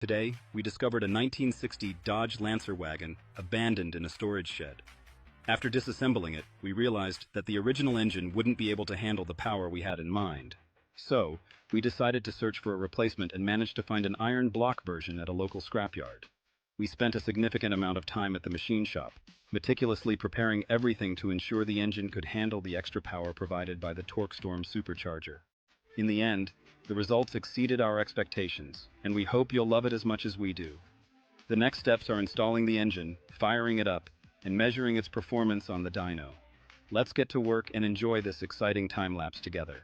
Today, we discovered a 1960 Dodge Lancer wagon abandoned in a storage shed. After disassembling it, we realized that the original engine wouldn't be able to handle the power we had in mind. So, we decided to search for a replacement and managed to find an iron block version at a local scrapyard. We spent a significant amount of time at the machine shop, meticulously preparing everything to ensure the engine could handle the extra power provided by the TorqueStorm supercharger. In the end, the results exceeded our expectations, and we hope you'll love it as much as we do. The next steps are installing the engine, firing it up, and measuring its performance on the dyno. Let's get to work and enjoy this exciting time lapse together.